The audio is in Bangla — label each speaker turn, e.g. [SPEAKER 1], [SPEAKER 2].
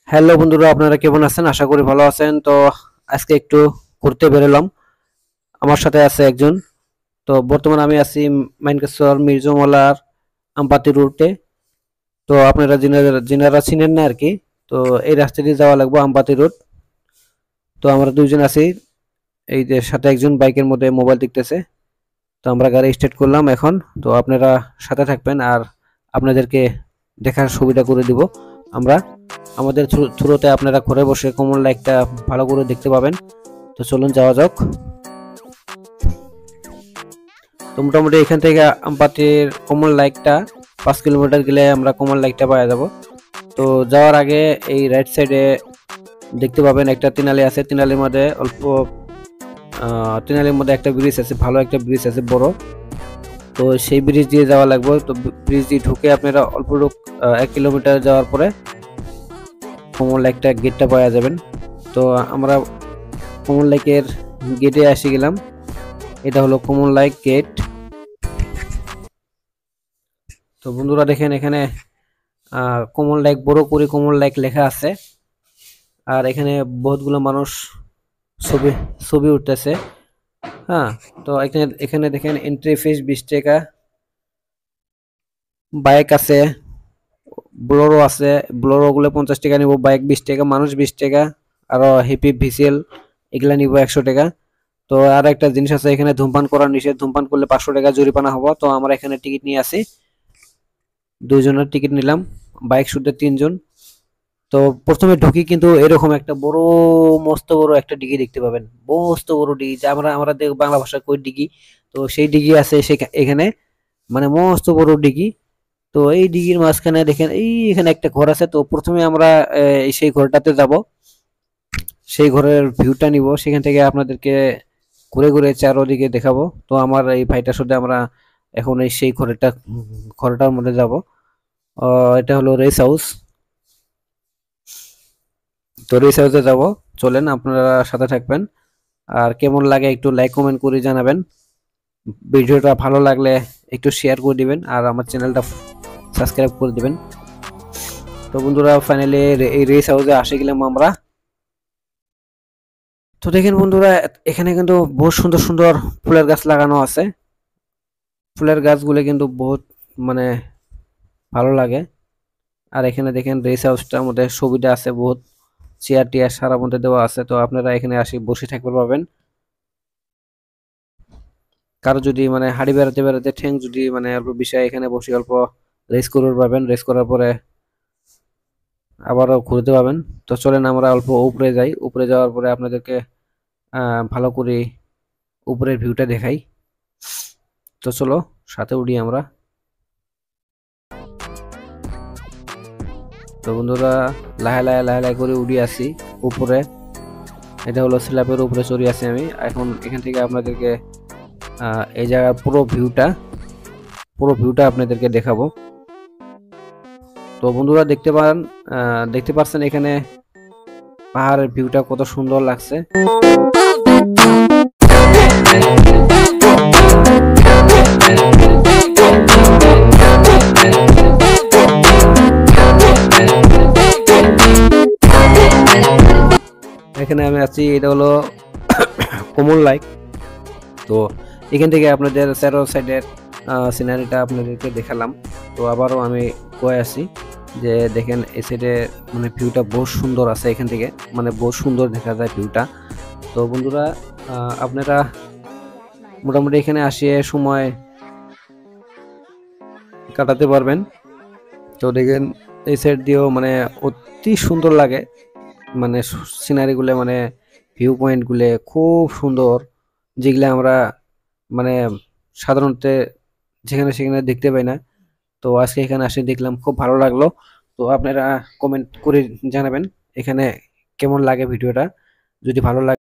[SPEAKER 1] হ্যালো বন্ধুরা, আপনারা কেমন আছেন? আশা করি ভালো আছেন। তো আজকে একটু ঘুরতে বেরোলাম। আমার সাথে আছে একজন। তো বর্তমানে আমি আছি মাইনকাসর মির্জুমলার আমপাতি রুটে। তো আপনারা যিনারা চিনেন না আর কি। তো এই রাস্তা দিয়ে যাওয়া লাগবে আমপাতি রুট। তো আমরা দুইজন আছি, এই যে সাথে একজন বাইকের মধ্যে মোবাইল দেখতেছে। তো আমরা গাড়ি স্টার্ট করলাম এখন। তো আপনারা সাথে থাকবেন আর আপনাদেরকে দেখার সুবিধা করে দিব আমরা। আমাদের থ্রুতে আপনারা ঘরে বসে কমন লাইকটা ভালো করে দেখতে পাবেন। তো চলুন যাওয়া যাক। তো মোটামুটি এখান থেকে আমপাতির কমন লাইকটা 5 কিলোমিটার গেলে আমরা কমন লাইকটা পাওয়া যাব। তো যাওয়ার আগে এই রাইট সাইডে দেখতে পাবেন একটা তিনালি আছে। তিনালির মধ্যে তিনালির মধ্যে একটা ব্রিজ আছে, ভালো একটা ব্রিজ আছে বড়। তো সেই ব্রিজ দিয়ে যাওয়া লাগবে। তো ব্রিজ দিয়ে ঢুকে আপনারা অল্প 1 কিলোমিটার যাওয়ার পরে কমন লাইকটা গেটটা পাওয়া যাবেন। তো আমরা কমন লাইকের গেটে এসে গেলাম। এটা হলো কমন লাইক গেট। তো বন্ধুরা দেখেন এখানে কমন লাইক বড় করে কমন লাইক লেখা আছে। আর এখানে বহুতগুলো মানুষ ছবি ছবি উঠতেছে। হ্যাঁ, তো এখানে এখানে দেখেন এন্ট্রি ফিস 20 টাকা। বাইক আছে, ব্লোরো আছে। ব্লোরো গুলো 50 টাকা নিব, বাইক 20 টাকা, মানুষ 20 টাকা। আরো হিপি ভিসেল এগুলা নিব 100 টাকা। তো আর একটা জিনিস আছে, এখানে ধূমপান করার নিষেধ। ধূমপান করলে 500 টাকা জরিমানা হবো। তো আমরা এখানে টিকিট নিয়ে আসি, দুইজনের টিকিট নিলাম, বাইক শুদ্ধ 3 জন। তো প্রথমে ঢুকি কিন্তু এরকম একটা বড়, মস্ত বড় একটা ডিগি দেখতে পাবেন। মস্ত বড় ডিগি, যা আমরা বাংলা ভাষায় কই ডিগি। তো সেই ডিগি আছে এখানে, মানে মস্ত বড় ডিগি। তো এই ডিগির মাঝখানে দেখেন এই এখানে একটা ঘর আছে। তো প্রথমে আমরা সেই ঘরটাতে যাব, সেই ঘরের ভিউটা নিব, সেখান থেকে আপনাদেরকে ঘুরে ঘুরে চারদিকে দেখাবো। তো আমার এই ভাইটার সাথে আমরা এখন এই সেই ঘরটার মধ্যে যাব। এটা হলো রেস হাউস। তো রেস হাউসে যাব, চলেন আপনারা সাথে থাকবেন। আর কেমন লাগে একটু লাইক কমেন্ট করে জানাবেন। ভিডিওটা ভালো লাগলে একটু শেয়ার করে দিবেন আর আমার চ্যানেলটা সাবস্ক্রাইব করে দিবেন। তো বন্ধুরা ফাইনালি এই রেস হাউসে আসে গেলাম আমরা। তো দেখেন বন্ধুরা, এখানে কিন্তু বহুত সুন্দর সুন্দর ফুলের গাছ লাগানো আছে। ফুলের গাছগুলো কিন্তু বহুত মানে ভালো লাগে। আর এখানে দেখেন রেস হাউসটার মধ্যে সুবিধা আছে বহুত, চেয়ার টিয়ার সারা মধ্যে দেওয়া আছে। তো আপনারা এখানে আসি বসে থাকতে পারবেন। কারো যদি মানে হাঁড়ি বেড়াতে বেড়াতে ঠ্যাং যদি মানে অল্প বিষয়, এখানে বসে অল্প রেস করে পাবেন। রেস করার পরে আবারও ঘুরতে পাবেন। তো চলেন আমরা অল্প উপরে যাই। উপরে যাওয়ার পরে আপনাদেরকে ভালো করে উপরের ভিউটা দেখাই। তো চলো সাথে উঠি আমরা। তো বন্ধুরা লাহে লাহে লাহে লাহে করে উড়ি আসি উপরে। এটা হলো স্ল্যাবের উপরে চড়ে আছি আমি এখন। এখান থেকে আপনাদেরকে এই জায়গার পুরো ভিউটা আপনাদেরকে দেখাবো। তো বন্ধুরা দেখতে পাচ্ছেন এখানে পাহাড়ের ভিউটা কত সুন্দর লাগছে। এখানে আমি আছি, এটা হলো কমন লাইক। তো এখান থেকে আপনাদের চারো সাইডের সিনারিটা আপনাদেরকে দেখালাম। তো আবারও আমি কয়ে আছি যে দেখেন এই সাইডে মানে ভিউটা বহুত সুন্দর আছে। এখান থেকে মানে বহুত সুন্দর দেখা যায় ভিউটা। তো বন্ধুরা আপনারা মোটামুটি এখানে আসিয়ে সময় কাটাতে পারবেন। তো দেখেন এই সাইড দিয়েও মানে অতি সুন্দর লাগে, মানে সিনারিগুলো মানে ভিউ পয়েন্টগুলো খুব সুন্দর, যেগুলো আমরা মানে সাধারণত যেখানে সেখানে দেখতে পাই না। তো আজকে এখানে আসে দেখলাম, খুব ভালো লাগলো। তো আপনারা কমেন্ট করে জানাবেন এখানে কেমন লাগে ভিডিওটা। যদি ভালো লাগে